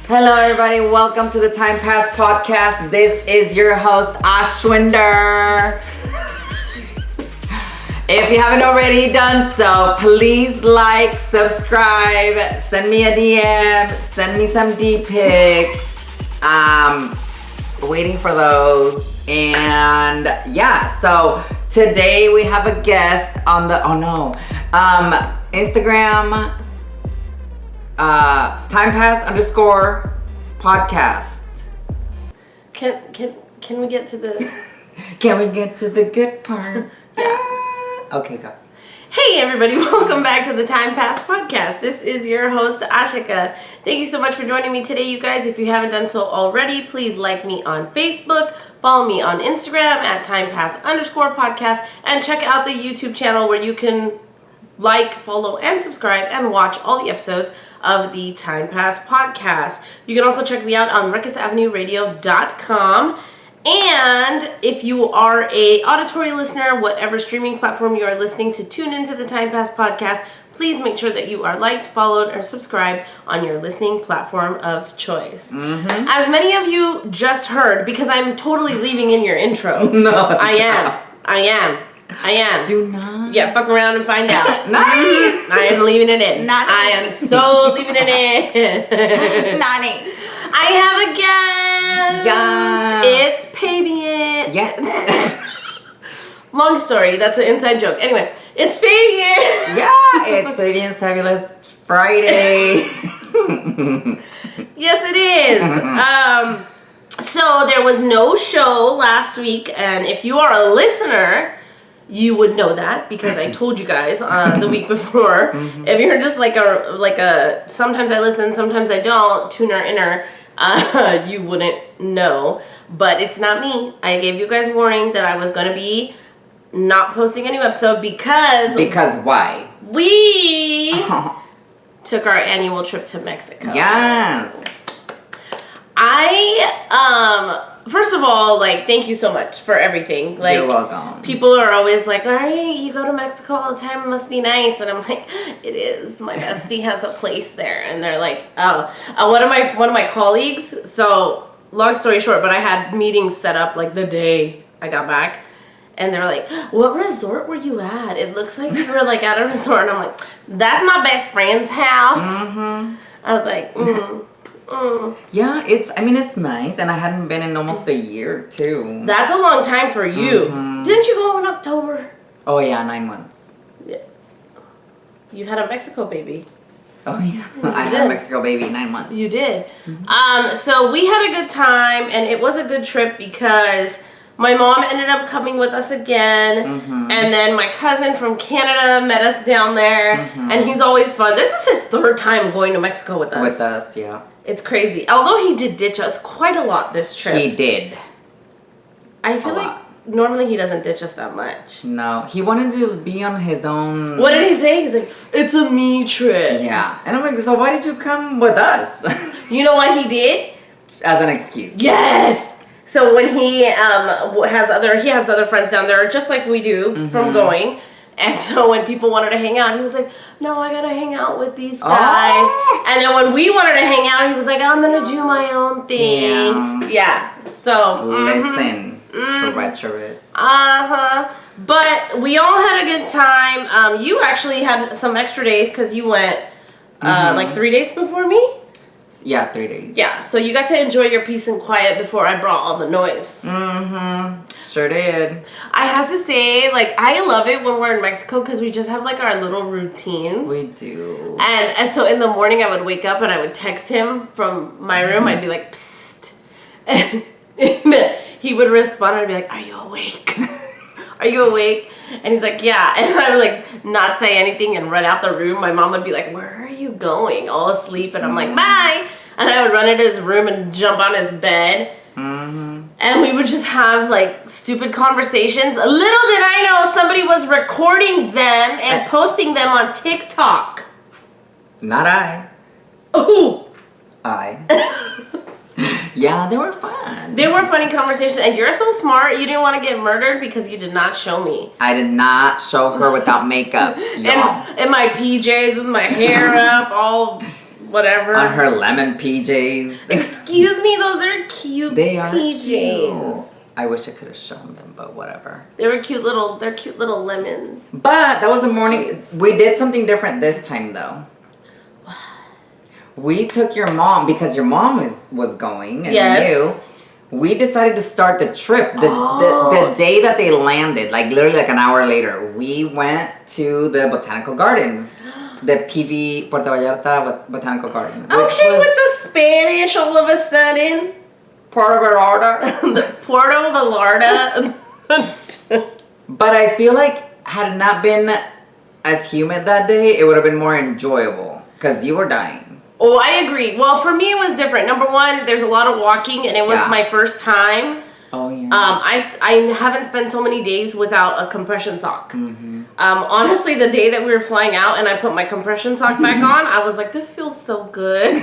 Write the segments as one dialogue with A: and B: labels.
A: Hello, everybody. Welcome to the Time Pass podcast. This is your host, Ashwinder. If you haven't already done so, please like, subscribe, send me a DM, send me some D-pics. Waiting for those. And yeah, so today we have a guest on the, Instagram, timepass_podcast.
B: Can we get to the...
A: Can we get to the good part?
B: Yeah.
A: Okay, go.
B: Hey everybody, welcome back to the Time Pass podcast. This is your host, Ashika. Thank you so much for joining me today, you guys. If you haven't done so already, please like me on Facebook, follow me on Instagram at timepass_podcast, and check out the YouTube channel where you can like, follow, and subscribe, and watch all the episodes of the Time Pass podcast. You can also check me out on ruckusavenueradio.com. And if you are a auditory listener, whatever streaming platform you are listening to tune into the Time Pass podcast, please make sure that you are liked, followed, or subscribed on your listening platform of choice. Mm-hmm. As many of you just heard, because I'm totally leaving in your intro.
A: No.
B: I am.
A: Do not.
B: Yeah, fuck around and find out.
A: Nani.
B: I am leaving it in.
A: Nani.
B: I am so leaving it in.
A: Nani.
B: I have a guest.
A: Yes.
B: It's Fabian.
A: Yeah.
B: Long story. That's an inside joke. Anyway, it's Fabian.
A: Yeah, it's Fabian's Fabulous Friday.
B: Yes, it is. So there was no show last week, and if you are a listener, you would know that because I told you guys the week before. Mm-hmm. If you're just like a sometimes I listen, sometimes I don't, tuner inner, you wouldn't know. But it's not me. I gave you guys warning that I was going to be not posting a new episode because...
A: Because why?
B: We took our annual trip to Mexico.
A: Yes.
B: First of all, thank you so much for everything.
A: You're welcome.
B: People are always like, all right, you go to Mexico all the time, it must be nice. And I'm like, it is. My bestie has a place there. And they're like, oh. One of my colleagues, so long story short, but I had meetings set up the day I got back. And they're like, what resort were you at? It looks like you were at a resort. And I'm like, that's my best friend's house. Mm-hmm. I was like,
A: Yeah, it's nice, and I hadn't been in almost a year, too.
B: That's a long time for you. Mm-hmm. Didn't you go in October?
A: Oh, yeah, 9 months.
B: Yeah. You had a Mexico baby.
A: Oh, yeah. I had a Mexico baby 9 months.
B: You did. Mm-hmm. So we had a good time, and it was a good trip because my mom ended up coming with us again, mm-hmm. and then my cousin from Canada met us down there, mm-hmm. and he's always fun. This is his third time going to Mexico with us.
A: With us, yeah.
B: It's crazy. Although he did ditch us quite a lot this trip.
A: He did.
B: I feel like normally he doesn't ditch us that much.
A: No, he wanted to be on his own.
B: What did he say? He's like, it's a me trip.
A: Yeah. And I'm like, so why did you come with us?
B: You know what he did?
A: As an excuse.
B: Yes. So when he has other friends down there, just like we do, mm-hmm. from going. And so when people wanted to hang out, he was like, no, I gotta hang out with these guys. Oh. And then when we wanted to hang out, he was like, I'm gonna do my own thing. Yeah. So
A: listen, treacherous.
B: But we all had a good time. You actually had some extra days because you went 3 days before me.
A: Yeah, 3 days.
B: Yeah, so you got to enjoy your peace and quiet before I brought all the noise.
A: Mm-hmm. Sure did.
B: I have to say, I love it when we're in Mexico because we just have, our little routines.
A: We do.
B: And so in the morning, I would wake up and I would text him from my room. I'd be like, psst. And he would respond. I'd be like, are you awake? Are you awake? And he's like, yeah. And I would, not say anything and run out the room. My mom would be like, where are you going? All asleep. And I'm like, bye. And I would run into his room and jump on his bed. Mm-hmm. And we would just have, stupid conversations. Little did I know somebody was recording them and posting them on TikTok.
A: Not I.
B: Oh.
A: I. Yeah, they were fun.
B: They were funny conversations. And you're so smart. You didn't want to get murdered because you did not show me.
A: I did not show her without makeup, y'all.
B: And my PJs with my hair up, all whatever.
A: On her lemon PJs.
B: Excuse me, those are cute
A: They are
B: PJs.
A: cute. I wish I could have shown them, but whatever.
B: They're cute little lemons.
A: But that was the morning. We did something different this time, though. We took your mom, because your mom was going, and you. We decided to start the trip the day that they landed, like literally like an hour later. We went to the botanical garden, the Puerto Vallarta Botanical Garden.
B: Okay, with the Spanish all of a sudden.
A: Puerto Vallarta.
B: The Puerto Vallarta.
A: But I feel like had it not been as humid that day, it would have been more enjoyable because you were dying.
B: Oh, I agree. Well, for me, it was different. Number one, there's a lot of walking, and it was my first time.
A: Oh, yeah.
B: I haven't spent so many days without a compression sock. Mm-hmm. Honestly, the day that we were flying out and I put my compression sock back on, I was like, this feels so good.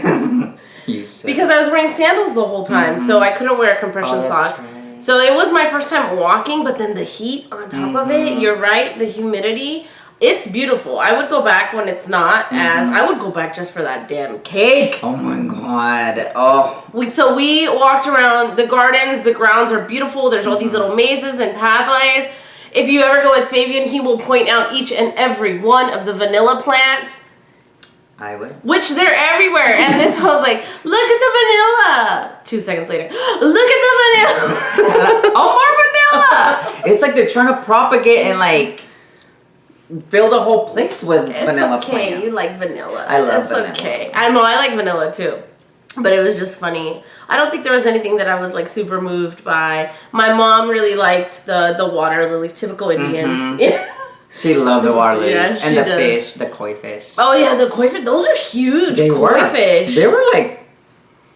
A: You should.
B: Because I was wearing sandals the whole time, so I couldn't wear a compression sock. Right. So it was my first time walking, but then the heat on top of it, you're right, the humidity. It's beautiful. I would go back when it's not as... I would go back just for that damn cake.
A: Oh my God. Oh.
B: So we walked around the gardens. The grounds are beautiful. There's all these little mazes and pathways. If you ever go with Fabian, he will point out each and every one of the vanilla plants.
A: I would.
B: Which they're everywhere. And this I was like, look at the vanilla. 2 seconds later, look at the vanilla.
A: Oh, more vanilla. It's like they're trying to propagate and like... fill the whole place with vanilla
B: plants.
A: Okay,
B: you like vanilla.
A: I love vanilla.
B: It's okay. I know, I like vanilla too. But it was just funny. I don't think there was anything that I was like super moved by. My mom really liked the water lilies, typical Indian.
A: She loved the water lilies.
B: Yeah,
A: and the
B: does.
A: fish, the koi fish.
B: Oh yeah, the koi fish. Those are huge.
A: They
B: koi fish.
A: They were like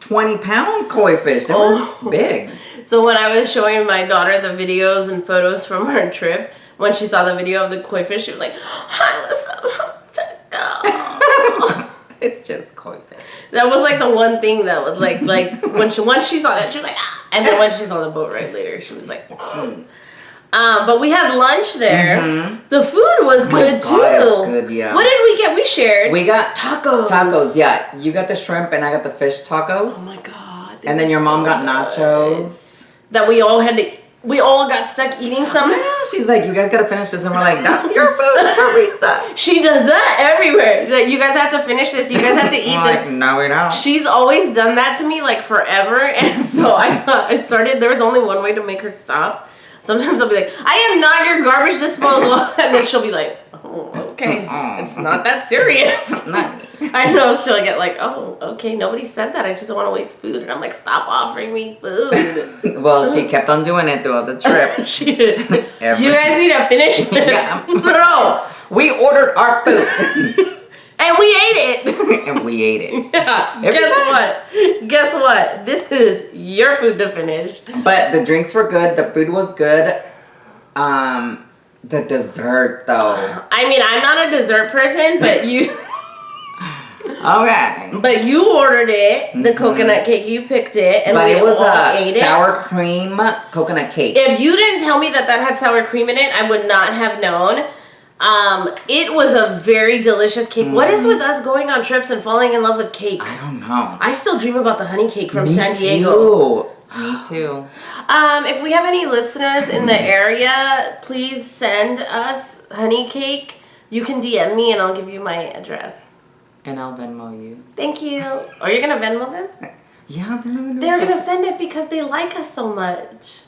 A: 20-pound koi fish. They were big.
B: So when I was showing my daughter the videos and photos from our trip, when she saw the video of the koi fish, she was like, I was so to go.
A: It's just koi fish.
B: That was like the one thing that was like once she saw it, she was like, ah. And then when she saw the boat ride later, she was like, but we had lunch there. The food was good too.
A: It was good, yeah.
B: What did we get? We shared.
A: We got
B: tacos.
A: Tacos, yeah. You got the shrimp and I got the fish tacos.
B: Oh my God.
A: And then your mom got nachos.
B: That we all had to. We all got stuck eating some.
A: I know. She's like, you guys got to finish this. And we're like, that's your food, Teresa.
B: She does that everywhere. Like, you guys have to finish this. You guys have to eat this.
A: Like, no, we don't.
B: She's always done that to me, like, forever. And so I started, there was only one way to make her stop. Sometimes I'll be like, I am not your garbage disposal. And then she'll be like, oh, okay. It's not that serious. I know, she'll get like, oh, okay, nobody said that. I just don't want to waste food. And I'm like, stop offering me food.
A: Well, she kept on doing it throughout the trip.
B: She did. You guys need to finish this.
A: Yeah. Bro, we ordered our food.
B: And we ate it.
A: And we ate it.
B: Yeah. Guess what? This is your food to finish.
A: But the drinks were good. The food was good. The dessert, though.
B: I mean, I'm not a dessert person, but you...
A: Okay.
B: But you ordered it, the coconut cake, you picked it, and
A: but
B: we
A: it was
B: all
A: a
B: ate
A: sour cream coconut cake.
B: If you didn't tell me that had sour cream in it, I would not have known. It was a very delicious cake. What is with us going on trips and falling in love with cakes?
A: I don't know.
B: I still dream about the honey cake from San
A: Diego. Me too.
B: If we have any listeners in the area, please send us honey cake. You can DM me and I'll give you my address.
A: And I'll Venmo you.
B: Thank you. Are you gonna Venmo them?
A: Yeah,
B: they're gonna send it because they like us so much.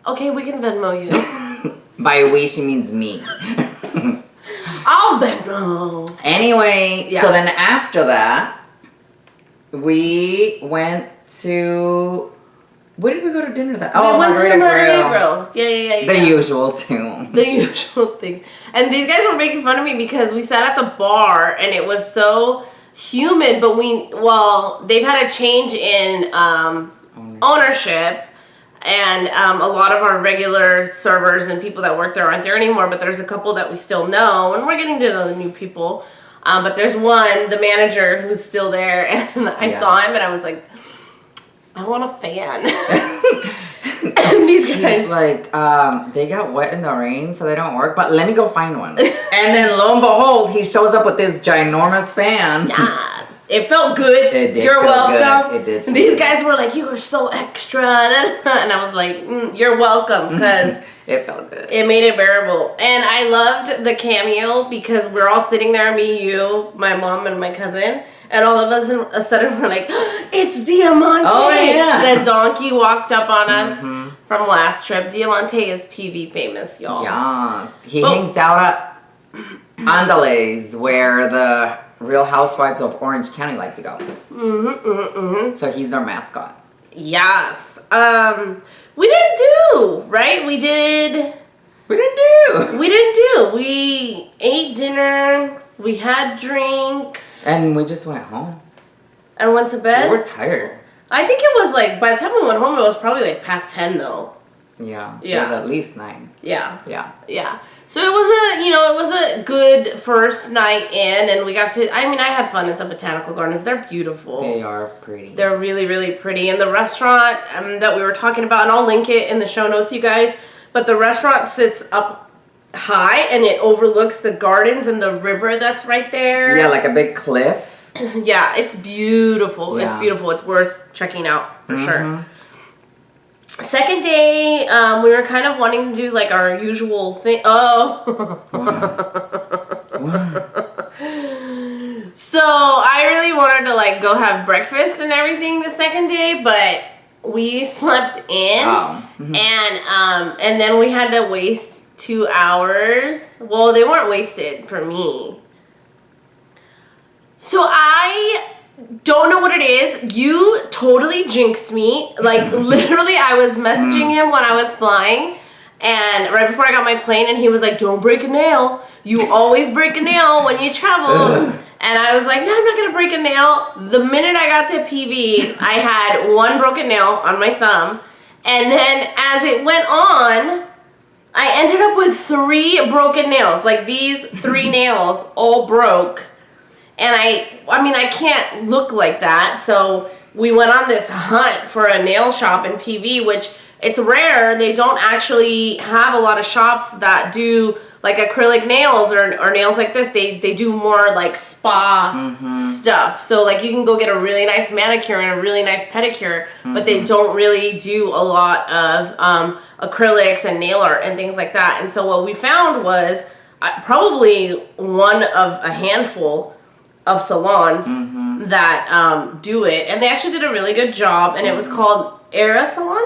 B: Okay, we can Venmo you.
A: By we, she means me.
B: I'll Venmo.
A: Anyway, so then after that, we went to... Where did we go to dinner that?
B: We went to the Margarita Grill. Yeah.
A: The usual too.
B: The usual things. And these guys were making fun of me because we sat at the bar and it was so humid, but they've had a change in ownership. And a lot of our regular servers and people that work there aren't there anymore, but there's a couple that we still know, and we're getting to know the new people. But there's one, the manager, who's still there, and I saw him and I was like, I want a fan. And these guys...
A: He's like, they got wet in the rain, so they don't work, but let me go find one. And then lo and behold, he shows up with this ginormous fan.
B: Yes. It felt good.
A: It did.
B: You're welcome.
A: It did.
B: These guys were like, "You are so extra," and I was like, "You're welcome," because
A: it felt good.
B: It made it bearable. And I loved the cameo because we're all sitting there, me, you, my mom, and my cousin. And all of us, a sudden, we're like, "It's Diamante!"
A: Oh, yeah.
B: The donkey walked up on us from last trip. Diamante is PV famous, y'all.
A: Yes. He hangs out at Andales, where the Real Housewives of Orange County like to go. So he's our mascot.
B: Yes. We didn't do, right? We didn't do. We ate dinner. We had drinks.
A: And we just went home.
B: And went to bed.
A: We were tired.
B: I think it was like, by the time we went home, it was probably like past 10 though.
A: Yeah. It was at least 9.
B: Yeah.
A: Yeah.
B: So it was a good first night in, and we got to, I had fun at the botanical gardens. They're beautiful.
A: They are pretty.
B: They're really, really pretty. And the restaurant that we were talking about, and I'll link it in the show notes, you guys, but the restaurant sits up high and it overlooks the gardens and the river that's right there.
A: Yeah, like a big cliff.
B: Yeah, it's beautiful.
A: Yeah.
B: It's beautiful. It's worth checking out for sure. Second day, we were kind of wanting to do like our usual thing. So I really wanted to like go have breakfast and everything the second day, but we slept in, and then we had to waste 2 hours. Well, they weren't wasted for me. So I don't know what it is. You totally jinxed me. Like, literally, I was messaging him when I was flying, and right before I got my plane, and he was like, "Don't break a nail. You always break a nail when you travel." And I was like, "No, I'm not going to break a nail." The minute I got to PV, I had 1 broken nail on my thumb. And then as it went on, I ended up with 3 broken nails. Like, these 3 nails all broke. And I can't look like that. So we went on this hunt for a nail shop in PV, which it's rare. They don't actually have a lot of shops that do like acrylic nails or nails like this. They do more like spa stuff. So like you can go get a really nice manicure and a really nice pedicure, but they don't really do a lot of acrylics and nail art and things like that. And so what we found was probably one of a handful of salons that do it, and they actually did a really good job, and it was called Era Salon.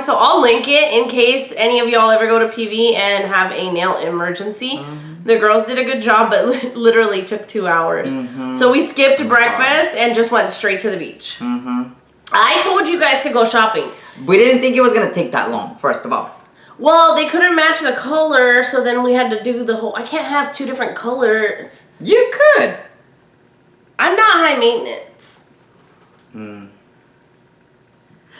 B: So I'll link it in case any of y'all ever go to PV and have a nail emergency. The girls did a good job, but literally took 2 hours. So we skipped breakfast and just went straight to the beach. I told you guys to go shopping.
A: We didn't think it was gonna take that long, first of all.
B: Well, they couldn't match the color, so then we had to do the whole, I can't have 2 different colors.
A: You could.
B: I'm not high maintenance.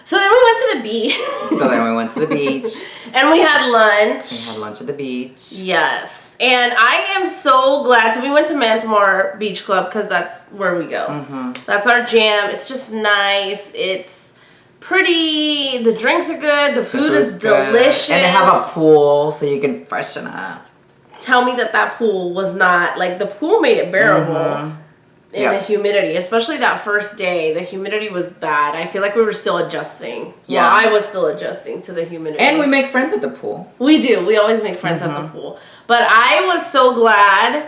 B: So then we went to the beach. And we had lunch.
A: We had lunch at the beach.
B: Yes. And I am so glad. So we went to Mantamar Beach Club because that's where we go. That's our jam. It's just nice. It's pretty. The drinks are good. The food is delicious.
A: And they have a pool so you can freshen up.
B: Tell me that pool was not, like, the pool made it bearable in the humidity, especially that first day. The humidity was bad. I feel like we were still adjusting. Yeah. Well, I was still adjusting to the humidity.
A: And we make friends at the pool.
B: We do. We always make friends at the pool. But I was so glad.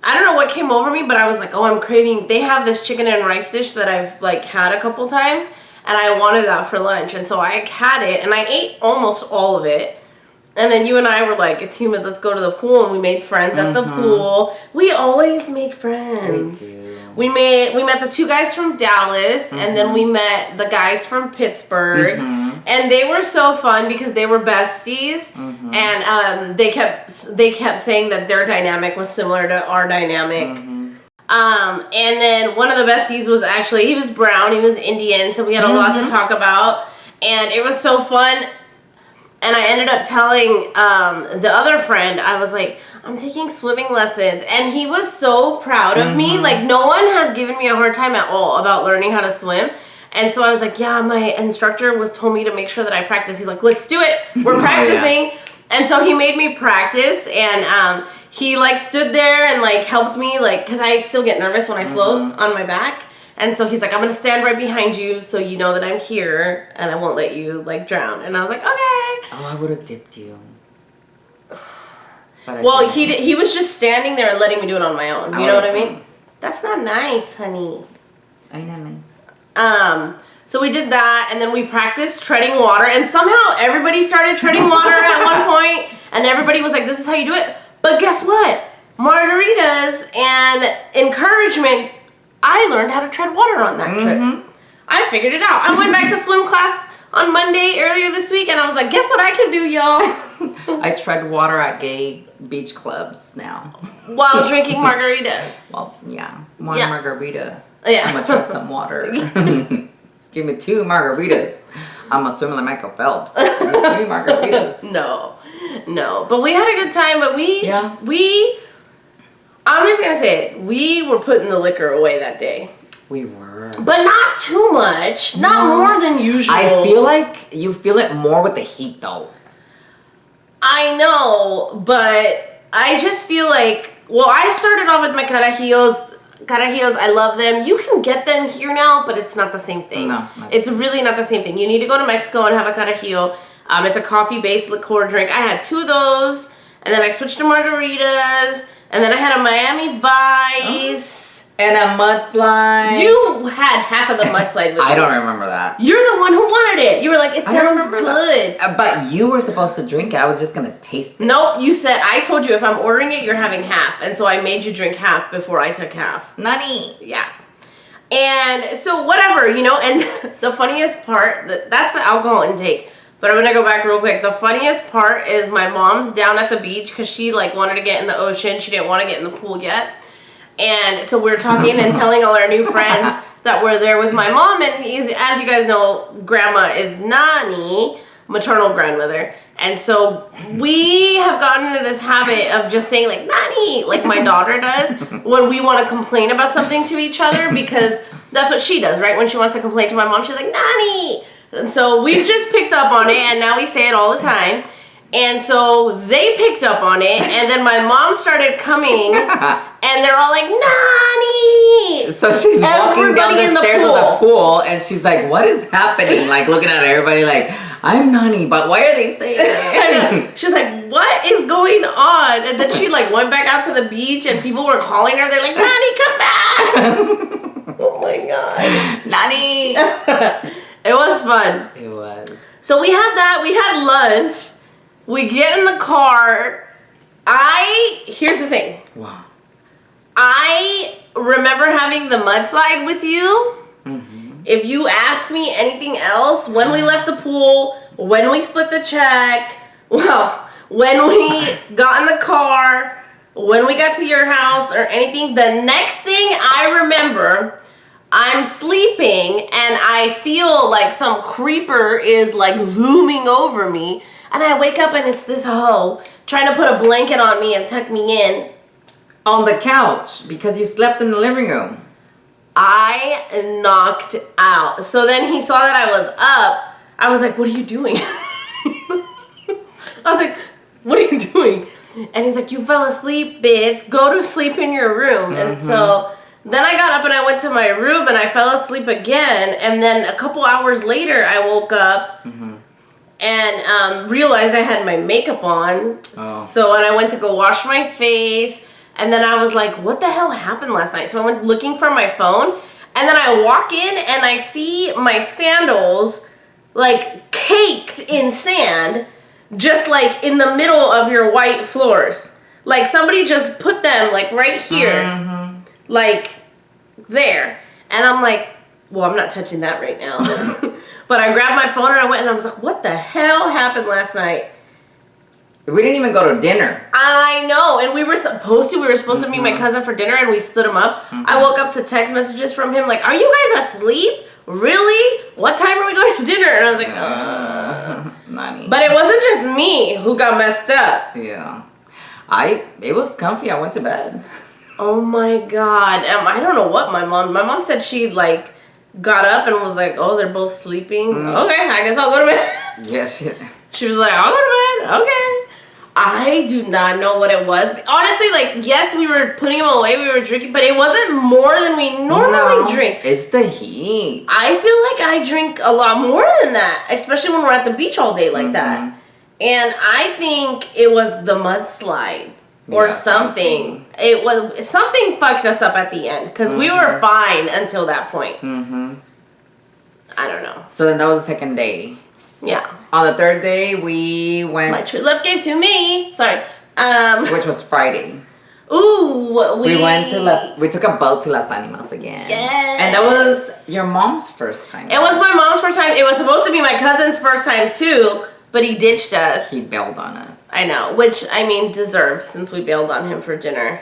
B: I don't know what came over me, but I was like, oh, I'm craving. They have this chicken and rice dish that I've, like, had a couple times, and I wanted that for lunch. And so I had it, and I ate almost all of it. And then you and I were like, it's humid, let's go to the pool. And we made friends at the pool. We always make friends.
A: We do.
B: We met the 2 guys from Dallas, and then we met the guys from Pittsburgh. And they were so fun because they were besties. And they kept saying that their dynamic was similar to our dynamic. And then one of the besties was actually, he was brown, he was Indian, so we had a lot to talk about. And it was so fun. And I ended up telling the other friend, I was like, I'm taking swimming lessons. And he was so proud of me. Like, no one has given me a hard time at all about learning how to swim. And so I was like, yeah, my instructor told me to make sure that I practice. He's like, let's do it. We're practicing. And so he made me practice, and he like stood there and like helped me, like, because I still get nervous when I float on my back. And so he's like, I'm going to stand right behind you so you know that I'm here and I won't let you like drown. And I was like, okay.
A: Oh, I would have dipped you.
B: Well, he was just standing there and letting me do it on my own. You know what I mean? That's not nice, honey.
A: I know, nice.
B: So we did that, and then we practiced treading water, and somehow everybody started treading water at one point, and everybody was like, this is how you do it. But guess what? Margaritas and encouragement, I learned how to tread water on that trip. I figured it out. I went back to swim class on Monday earlier this week, and I was like, guess what I can do, y'all?
A: I tread water at gay beach clubs now.
B: While drinking margaritas.
A: Well, yeah. One margarita.
B: Yeah.
A: I'm going to tread some water. Give me 2 margaritas. I'm going to swim like Michael Phelps. 3 margaritas.
B: No. But we had a good time, but I'm just going to say it. We were putting the liquor away that day.
A: We were.
B: But not too much. Not more than usual.
A: I feel like you feel it more with the heat, though.
B: I know, but I just feel like, well, I started off with my carajillos. Carajillos, I love them. You can get them here now, but it's not the same thing. No. It's really not the same thing. You need to go to Mexico and have a carajillo. It's a coffee-based liqueur drink. I had 2 of those, and then I switched to margaritas, and then I had a Miami Vice.
A: And a mudslide.
B: You had half of the mudslide with me.
A: I don't remember that.
B: You're the one who wanted it. You were like, it sounds good.
A: But you were supposed to drink it. I was just going to taste it.
B: Nope. You said, I told you if I'm ordering it, you're having half. And so I made you drink half before I took half.
A: Nani.
B: Yeah. And so whatever, you know, and the funniest part, that's the alcohol intake. But I'm going to go back real quick. The funniest part is my mom's down at the beach because she like wanted to get in the ocean. She didn't want to get in the pool yet. And so we're talking and telling all our new friends that we're there with my mom. And as you guys know, grandma is Nani, maternal grandmother. And so we have gotten into this habit of just saying like, Nani, like my daughter does, when we want to complain about something to each other, because that's what she does, right? When she wants to complain to my mom, she's like, Nani. And so we've just picked up on it, and now we say it all the time. And so they picked up on it, and then my mom started coming, and they're all like, Nani!
A: So she's walking down the stairs of the pool, and she's like, what is happening? Like, looking at everybody like, I'm Nani, but why are they saying it?
B: She's like, what is going on? And then she like went back out to the beach, and people were calling her. They're like, Nani, come back! Oh my God.
A: Nani!
B: It was fun.
A: It was.
B: So we had that. We had lunch. We get in the car. Here's the thing.
A: Wow.
B: I remember having the mudslide with you. Mm-hmm. If you ask me anything else, when we left the pool, when we split the check, well, when we got in the car, when we got to your house or anything, the next thing I remember, I'm sleeping and I feel like some creeper is like looming over me. And I wake up and it's this hoe trying to put a blanket on me and tuck me in.
A: On the couch, because you slept in the living room.
B: I knocked out. So then he saw that I was up. I was like, what are you doing? I was like, what are you doing? And he's like, you fell asleep, bitch. Go to sleep in your room. Mm-hmm. And so then I got up and I went to my room and I fell asleep again. And then a couple hours later, I woke up. Mm-hmm. And realized I had my makeup on. Oh. So, and I went to go wash my face. And then I was like, what the hell happened last night? So I went looking for my phone. And then I walk in and I see my sandals like caked in sand. Just like in the middle of your white floors. Like somebody just put them like right here. Mm-hmm. Like there. And I'm like, well, I'm not touching that right now. But I grabbed my phone and I went and I was like, what the hell happened last night?
A: We didn't even go to dinner.
B: I know. And we were supposed to. We were supposed to meet my cousin for dinner and we stood him up. Mm-hmm. I woke up to text messages from him like, are you guys asleep? Really? What time are we going to dinner? And I was like,
A: Nani.
B: But it wasn't just me who got messed up.
A: Yeah. It was comfy. I went to bed.
B: Oh my God. I don't know what my mom said she like got up and was like, oh, they're both sleeping. Okay, I guess I'll go to bed.
A: Yeah, shit.
B: She was like, I'll go to bed. Okay. I do not know what it was. Honestly, like, yes, we were putting them away, we were drinking, but it wasn't more than we normally drink.
A: It's the heat.
B: I feel like I drink a lot more than that, especially when we're at the beach all day like that. And I think it was the mudslide or something. It was something fucked us up at the end because we were fine until that point. I don't know.
A: So then that was the second day.
B: Yeah.
A: On the third day, we went.
B: My true love gave to me. Sorry.
A: Which was Friday.
B: Ooh,
A: we went to we took a boat to Las Animas again.
B: Yes.
A: And that was your mom's first time.
B: It was my mom's first time. It was supposed to be my cousin's first time too, but he ditched us.
A: He bailed on us.
B: I know, which I mean deserved since we bailed on him for dinner.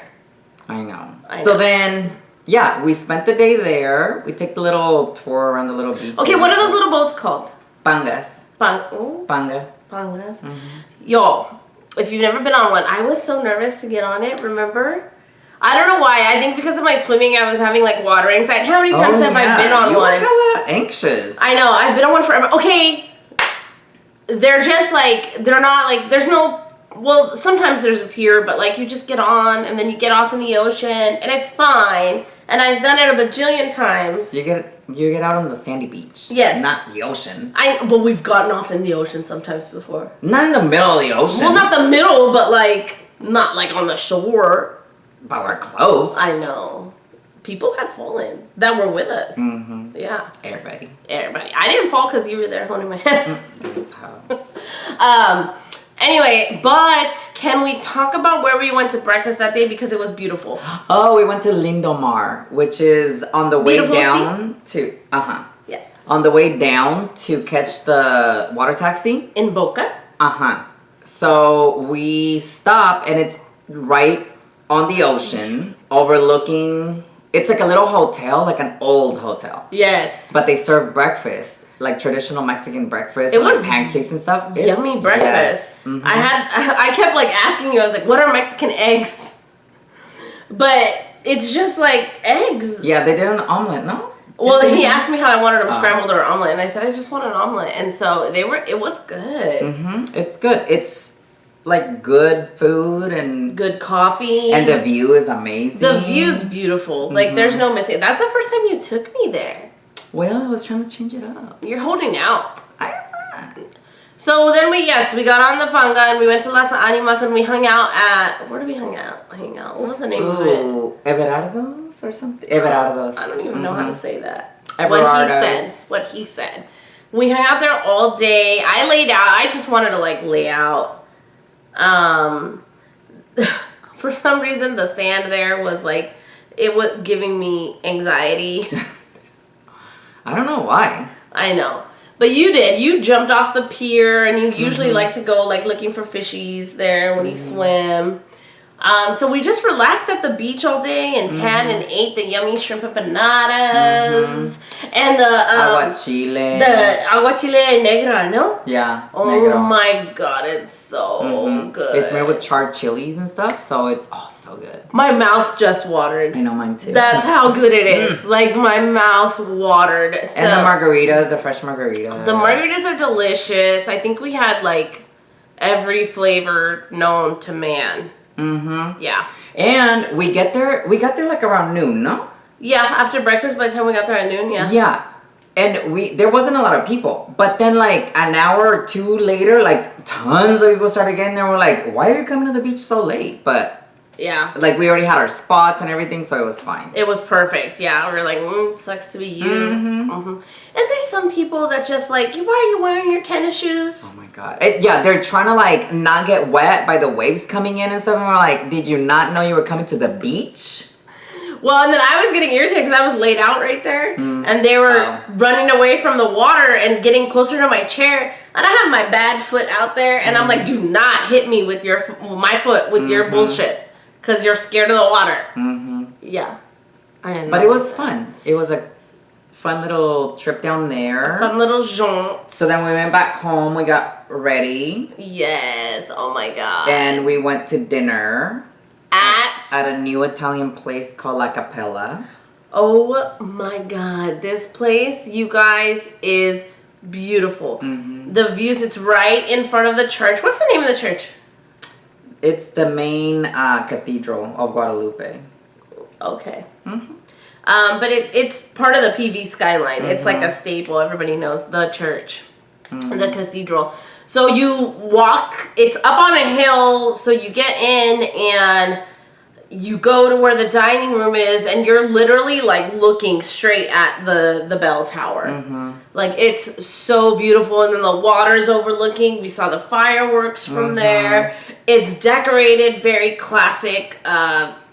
A: I know. So then, yeah, we spent the day there. We took the little tour around the little beach.
B: Okay, what are those little boats called?
A: Pangas.
B: Pangas. Yo, if you've never been on one, I was so nervous to get on it, remember? I don't know why. I think because of my swimming, I was having like water anxiety. How many times have I been on one?
A: You were hella anxious.
B: I know. I've been on one forever. Okay. They're just like, they're not like, there's no, well, sometimes there's a pier, but like you just get on and then you get off in the ocean and it's fine. And I've done it a bajillion times.
A: You get out on the sandy beach.
B: Yes.
A: Not the ocean.
B: But we've gotten off in the ocean sometimes before.
A: Not in the middle of the ocean.
B: Well, not the middle, but like, not like on the shore.
A: But we're close.
B: I know. People have fallen that were with us. Yeah.
A: Everybody.
B: I didn't fall because you were there holding my hand.
A: That's how.
B: Anyway, but can we talk about where we went to breakfast that day because it was beautiful?
A: Oh, we went to Lindomar, which is on the way
B: Beautiful
A: down to
B: Yeah.
A: On the way down to catch the water taxi
B: In Boca?
A: So we stop and it's right on the ocean overlooking. It's like a little hotel, like an old hotel.
B: Yes.
A: But they serve breakfast. Like traditional Mexican breakfast,
B: it
A: with
B: was
A: like pancakes and stuff. It's
B: yummy breakfast.
A: Yes.
B: I kept like asking you. I was like, "What are Mexican eggs?" But it's just like eggs.
A: Yeah, they did an omelet, no?
B: Well, he asked me how I wanted them scrambled or omelet, and I said I just want an omelet. And so they were. It was good.
A: It's good. It's like good food and
B: good coffee,
A: and the view is amazing.
B: The view's beautiful. Like there's no mistake. That's the first time you took me there.
A: Well, I was trying to change it up.
B: You're holding out.
A: I am not.
B: So then we got on the Panga and we went to Las Animas and we hung out at, where did we hang out? What was the name of it?
A: Everardo's or something? Everardo's.
B: I don't even know how to say that.
A: Everardo's.
B: What he said. We hung out there all day. I laid out. I just wanted to like lay out. For some reason the sand there was like, it was giving me anxiety.
A: I don't know why.
B: I know. But you did. You jumped off the pier and you usually like to go like looking for fishies there when you swim. So we just relaxed at the beach all day and tan and ate the yummy shrimp empanadas and the
A: aguachile.
B: The aguachile negra, no?
A: Yeah.
B: Oh
A: negro.
B: My god, it's so good.
A: It's made with charred chilies and stuff, so it's so good.
B: My mouth just watered.
A: I know, mine too.
B: That's how good it is. Like my mouth watered. So,
A: and the margaritas, the fresh margaritas.
B: The margaritas are delicious. I think we had like every flavor known to man. Yeah.
A: And we got there like around noon, no?
B: Yeah, after breakfast by the time we got there at noon, yeah.
A: Yeah. And there wasn't a lot of people. But then like an hour or two later, like tons of people started getting there. We're like, why are you coming to the beach so late? But
B: yeah.
A: Like we already had our spots and everything, so it was fine.
B: It was perfect. Yeah. We were like, sucks to be you. And there's some people that just like, why are you wearing your tennis shoes?
A: Oh my god. Yeah, they're trying to like not get wet by the waves coming in and stuff. And we're like, did you not know you were coming to the beach?
B: Well, and then I was getting irritated because I was laid out right there. And they were running away from the water and getting closer to my chair. And I have my bad foot out there. And I'm like, do not hit me with my foot with your bullshit. Because you're scared of the water. Yeah. I didn't know.
A: But it was fun. It was a fun little trip down there.
B: A fun little jaunt.
A: So then we went back home. We got ready.
B: Yes. Oh my god.
A: And we went to dinner.
B: At
A: a new Italian place called La Capella.
B: Oh my god. This place, you guys, is beautiful. The views, it's right in front of the church. What's the name of the church?
A: It's the main cathedral of Guadalupe.
B: Okay. But it's part of the PV skyline. It's like a staple. Everybody knows the church, the cathedral. So you walk. It's up on a hill. So you get in and you go to where the dining room is, and you're literally like looking straight at the bell tower. Like it's so beautiful, and then the water's overlooking. We saw the fireworks from there. It's decorated very classic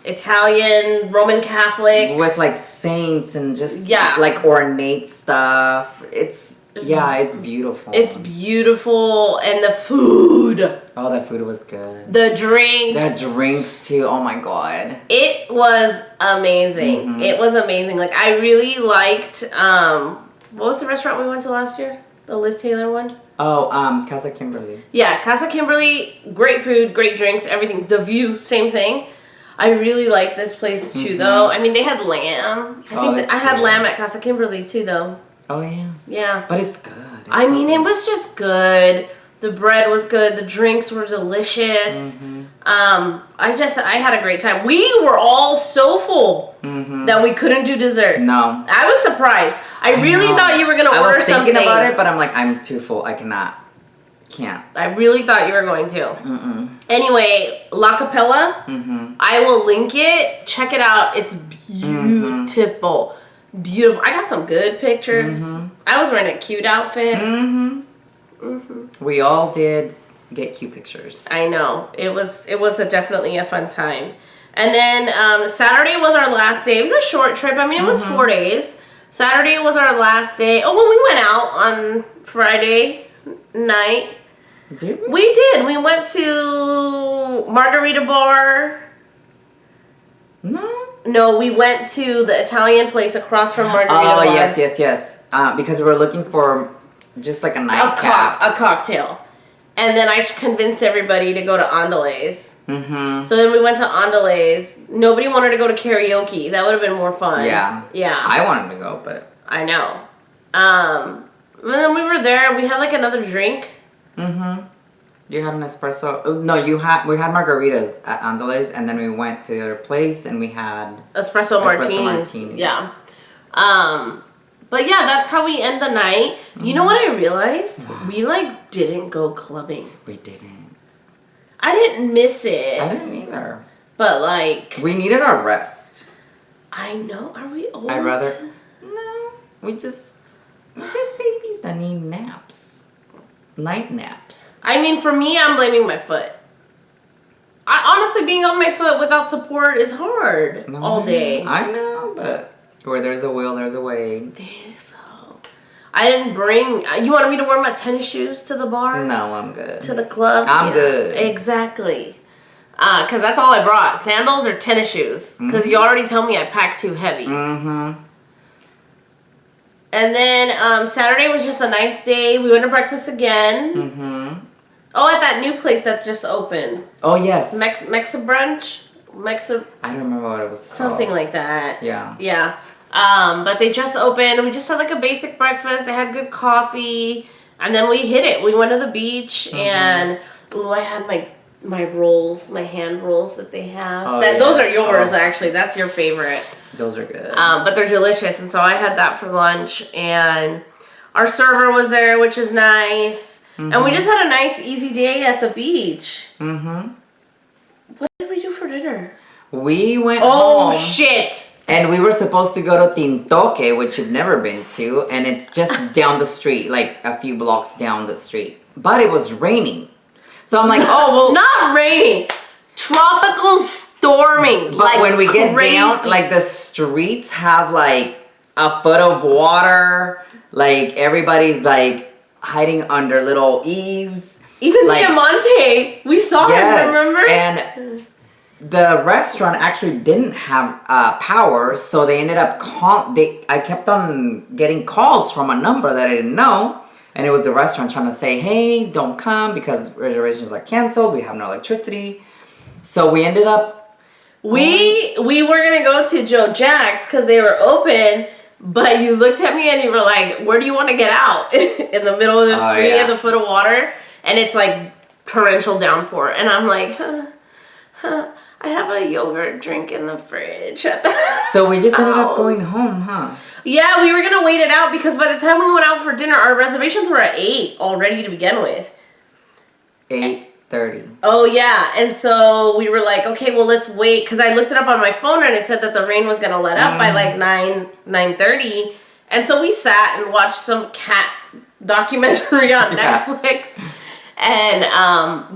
B: Italian, Roman Catholic.
A: With like saints and just like ornate stuff. It's beautiful.
B: It's beautiful. And the food.
A: Oh, that food was good.
B: The drinks.
A: The drinks too. Oh my God.
B: It was amazing. It was amazing. Like I really liked, what was the restaurant we went to last year? The Liz Taylor one?
A: Oh, Casa Kimberly.
B: Yeah, Casa Kimberly. Great food, great drinks, everything. The view, same thing. I really like this place too, though. I mean, they had lamb. I had lamb at Casa Kimberly too, though.
A: Oh yeah.
B: Yeah.
A: But it's good.
B: It was just good. The bread was good. The drinks were delicious. I had a great time. We were all so full that we couldn't do dessert.
A: No.
B: I was surprised. I really thought you were gonna order something.
A: I was thinking about it, but I'm like, I'm too full. I can't.
B: I really thought you were going to. Anyway, La Capella. I will link it. Check it out. It's beautiful. Beautiful. I got some good pictures. I was wearing a cute outfit.
A: We all did get cute pictures.
B: I know. It was definitely a fun time. And then Saturday was our last day. It was a short trip. I mean, it was 4 days. Saturday was our last day. Oh, well, we went out on Friday night.
A: Did we?
B: We did. We went to Margarita Bar. No, we went to the Italian place across from Margarita Bar.
A: Oh, yes. Because we were looking for just like a nightcap.
B: A cocktail. And then I convinced everybody to go to Andale's. So then we went to Andale's. Nobody wanted to go to karaoke. That would have been more fun.
A: Yeah. I wanted to go, but...
B: I know. And then we were there. We had like another drink.
A: You had an espresso. No, we had margaritas at Andale's, and then we went to their place and we had
B: espresso martinis. Yeah. But yeah, that's how we end the night. You know what I realized? We like didn't go clubbing.
A: We didn't.
B: I didn't miss it.
A: I didn't either.
B: But like,
A: we needed our rest.
B: I know. Are we old?
A: I'd rather. No, we're just babies that need naps. Night naps.
B: I mean, for me, I'm blaming my foot. Honestly, being on my foot without support is hard all day.
A: I know, but where there's a will, there's a way.
B: I didn't bring... You wanted me to wear my tennis shoes to the bar?
A: No, I'm good.
B: To the club?
A: I'm good.
B: Exactly. Because that's all I brought. Sandals or tennis shoes. Because you already told me I packed too heavy. And then Saturday was just a nice day. We went to breakfast again. Oh, at that new place that just opened.
A: Oh, yes.
B: Mexa Brunch?
A: I don't remember what it was
B: Something
A: called.
B: like that.
A: Yeah.
B: Yeah. But they just opened. We just had like a basic breakfast. They had good coffee. And then we hit it. We went to the beach and I had my rolls, my hand rolls that they have.
A: Oh,
B: Those are yours, actually. That's your favorite.
A: Those are good.
B: But they're delicious. And so I had that for lunch. And our server was there, which is nice. And we just had a nice, easy day at the beach. What did we do for dinner?
A: We went home.
B: Oh, shit.
A: And we were supposed to go to Tintoque, which you've never been to. And it's just down the street, like a few blocks down the street. But it was raining. So I'm like, oh, well.
B: Not raining. Tropical storming.
A: But
B: like
A: when we get
B: crazy.
A: down, like the streets have like a foot of water. Like everybody's like hiding under little eaves.
B: Even
A: like,
B: Diamante, we saw him, remember?
A: And the restaurant actually didn't have power, so they ended up I kept on getting calls from a number that I didn't know, and it was the restaurant trying to say, hey, don't come because reservations are canceled, we have no electricity. So we ended up...
B: We were going to go to Joe Jack's because they were open, but you looked at me and you were like, where do you want to get out? In the middle of the street at the foot of water, and it's like torrential downpour, and I'm like... I have a yogurt drink in the fridge.
A: So we just ended up going home, huh?
B: Yeah, we were going to wait it out because by the time we went out for dinner, our reservations were at 8 already to begin with.
A: 8:30.
B: Oh, yeah. And so we were like, okay, well, let's wait. Because I looked it up on my phone and it said that the rain was going to let up by like 9:30. And so we sat and watched some cat documentary on Netflix. And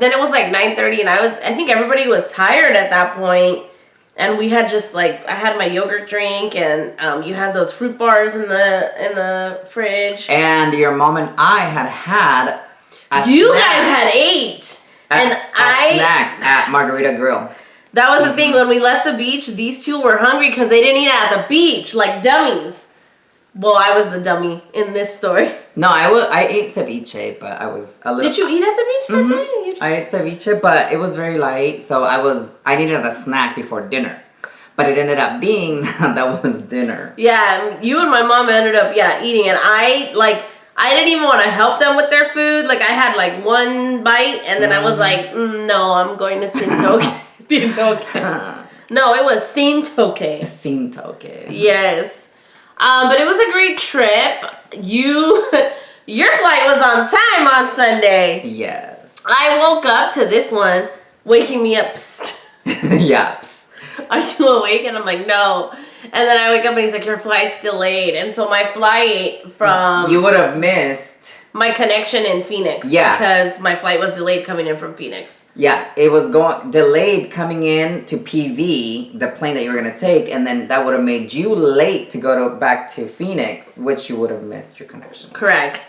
B: then it was like 9:30 and I think everybody was tired at that point. And we had just like, I had my yogurt drink and you had those fruit bars in the fridge.
A: And your mom and I had
B: you guys had 8. And I
A: snack at Margarita Grill.
B: That was the thing. When we left the beach, these two were hungry because they didn't eat at the beach like dummies. Well, I was the dummy in this story.
A: No, I ate ceviche, but I was a little...
B: Did you eat at the beach that day?
A: I ate ceviche, but it was very light, so I needed a snack before dinner. But it ended up being that was dinner. Yeah,
B: you and my mom ended up, eating, and I didn't even want to help them with their food. Like, I had, like, one bite, and then I was like, no, I'm going to Tintoke. No, it was Tintoke.
A: Tintoke.
B: Yes. But it was a great trip. Your flight was on time on Sunday.
A: Yes.
B: I woke up to this one waking me up.
A: Yeah.
B: Are you awake? And I'm like, no. And then I wake up and he's like, your flight's delayed. And so my flight from...
A: You would have missed...
B: my connection in Phoenix.
A: Yeah.
B: Because my flight was delayed coming in from Phoenix.
A: Yeah. It was delayed coming in to PV, the plane that you were going to take. And then that would have made you late to go back to Phoenix, which you would have missed your connection.
B: Correct.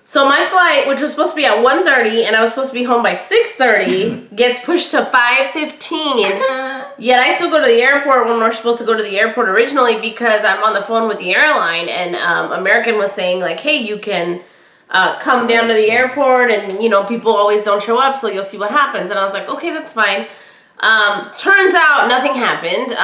B: So my flight, which was supposed to be at 1:30 and I was supposed to be home by 6:30, gets pushed to 5:15. Yet I still go to the airport when we're supposed to go to the airport originally because I'm on the phone with the airline and American was saying like, hey, you can come down to the airport and, you know, people always don't show up, so you'll see what happens. And I was like, okay, that's fine. Turns out nothing happened.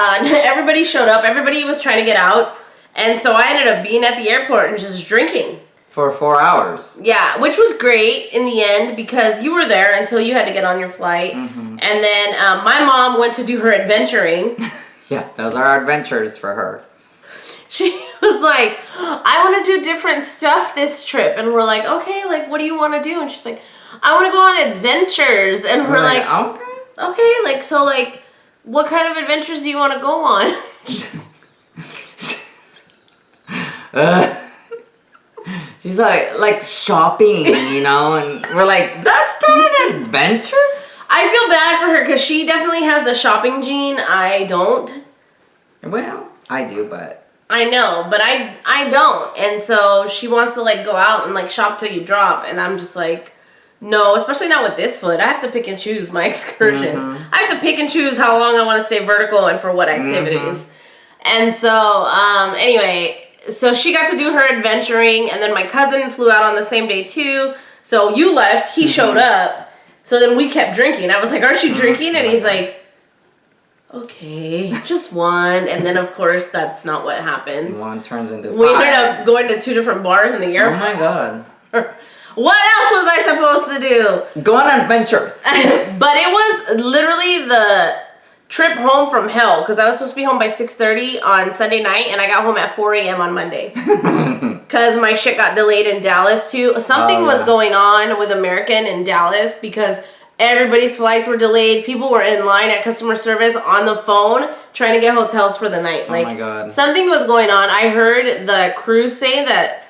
B: Everybody showed up. Everybody was trying to get out. And so I ended up being at the airport and just drinking.
A: For 4 hours.
B: Yeah, which was great in the end because you were there until you had to get on your flight. And then my mom went to do her adventuring.
A: Yeah, those are our adventures for her.
B: She was like, I want to do different stuff this trip. And we're like, okay, like, what do you want to do? And she's like, I want to go on adventures. And we're like, okay, like, so, like, what kind of adventures do you want to go on?
A: She's like shopping, you know, and we're like, that's not an adventure.
B: I feel bad for her because she definitely has the shopping gene. I don't.
A: Well, I do, but.
B: I know, but I don't. And so she wants to like go out and like shop till you drop. And I'm just like, no, especially not with this foot. I have to pick and choose my excursion. I have to pick and choose how long I want to stay vertical and for what activities. And so, anyway, so she got to do her adventuring. And then my cousin flew out on the same day too. So you left, he showed up. So then we kept drinking. I was like, aren't you drinking? And he's like, okay, just one. And then, of course, that's not what happens.
A: One turns into 5.
B: We ended up going to 2 different bars in the airport.
A: Oh, my God.
B: What else was I supposed to do?
A: Go on adventures.
B: But it was literally the trip home from hell because I was supposed to be home by 6:30 on Sunday night and I got home at 4 a.m. on Monday. Because my shit got delayed in Dallas, too. Something was going on with American in Dallas because everybody's flights were delayed. People were in line at customer service on the phone trying to get hotels for the night. Like,
A: oh my God.
B: Something was going on. I heard the crew say that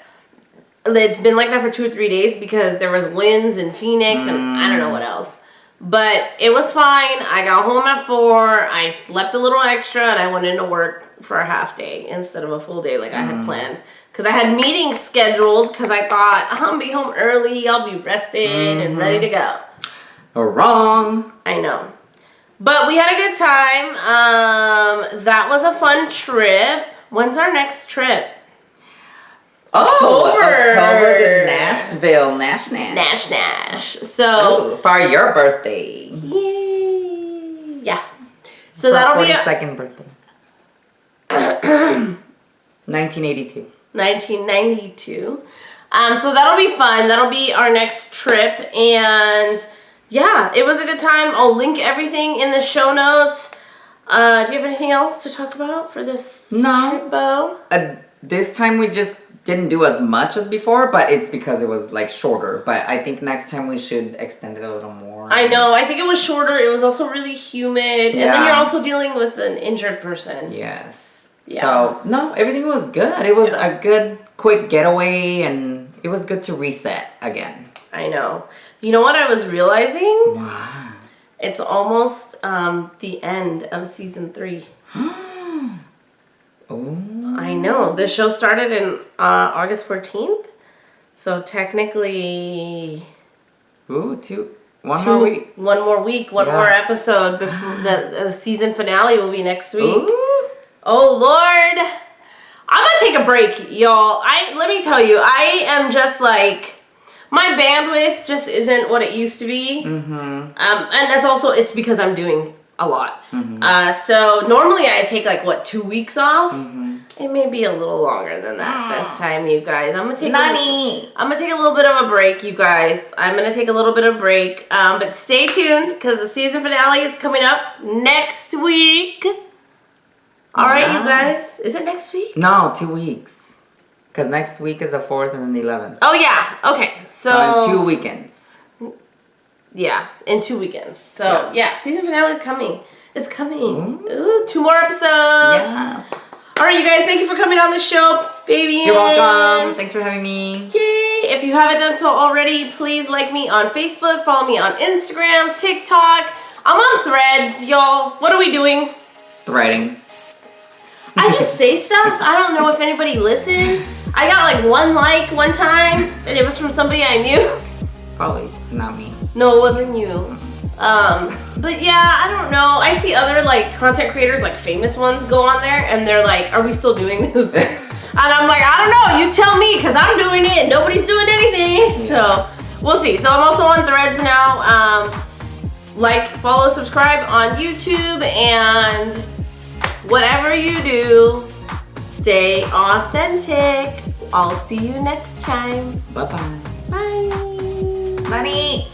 B: it's been like that for 2 or 3 days because there was winds in Phoenix and I don't know what else. But it was fine. I got home at 4. I slept a little extra and I went into work for a half day instead of a full day like I had planned. Because I had meetings scheduled because I thought, I'll be home early. I'll be rested and ready to go.
A: Wrong.
B: I know. But we had a good time. That was a fun trip. When's our next trip? October
A: to Nashville. Nash.
B: So.
A: Ooh, for your birthday.
B: Yay. Yeah. So
A: for
B: that'll be
A: 42nd birthday. 1982.
B: 1992. So that'll be fun. That'll be our next trip. And yeah, it was a good time. I'll link everything in the show notes. Do you have anything else to talk about for this trip, Bo?
A: This time we just didn't do as much as before, but it's because it was like shorter. But I think next time we should extend it a little more.
B: I know. I think it was shorter. It was also really humid. Yeah. And then you're also dealing with an injured person.
A: Yes. Yeah. So, no, everything was good. It was a good, quick getaway, and it was good to reset again.
B: I know. You know what I was realizing?
A: Wow.
B: It's almost the end of season 3.
A: Oh.
B: I know. The show started in August 14th. So technically...
A: One more week.
B: One more week, one more episode. Before the season finale will be next week.
A: Ooh.
B: Oh, Lord. I'm going to take a break, y'all. Let me tell you, I am just like... My bandwidth just isn't what it used to be. Mm-hmm. And that's also, it's because I'm doing a lot. Mm-hmm. So normally I take 2 weeks off. Mm-hmm. It may be a little longer than that this time, you guys. I'm gonna take a little bit of a break, you guys. I'm gonna take a little bit of a break. But stay tuned, because the season finale is coming up next week. All right, you guys. Is it next week?
A: No, 2 weeks. Because next week is the 4th and then the 11th.
B: Oh, yeah. Okay. So
A: in 2 weekends.
B: Yeah, in 2 weekends. So, yeah, season finale is coming. It's coming. Ooh, 2 more episodes.
A: Yes.
B: All right, you guys, thank you for coming on the show, Fabian.
A: You're welcome. Thanks for having me.
B: Yay. If you haven't done so already, please like me on Facebook. Follow me on Instagram, TikTok. I'm on Threads, y'all. What are we doing?
A: Threading.
B: I just say stuff. I don't know if anybody listens. I got 1 like one time, and it was from somebody I knew.
A: Probably not me.
B: No, it wasn't you. But yeah, I don't know. I see other content creators, famous ones, go on there, and they're like, "Are we still doing this?" And I'm like, "I don't know. You tell me, because I'm doing it, and nobody's doing anything." So we'll see. So I'm also on Threads now. Follow, subscribe on YouTube, and whatever you do, stay authentic. I'll see you next time.
A: Bye-bye.
B: Bye.
A: Money.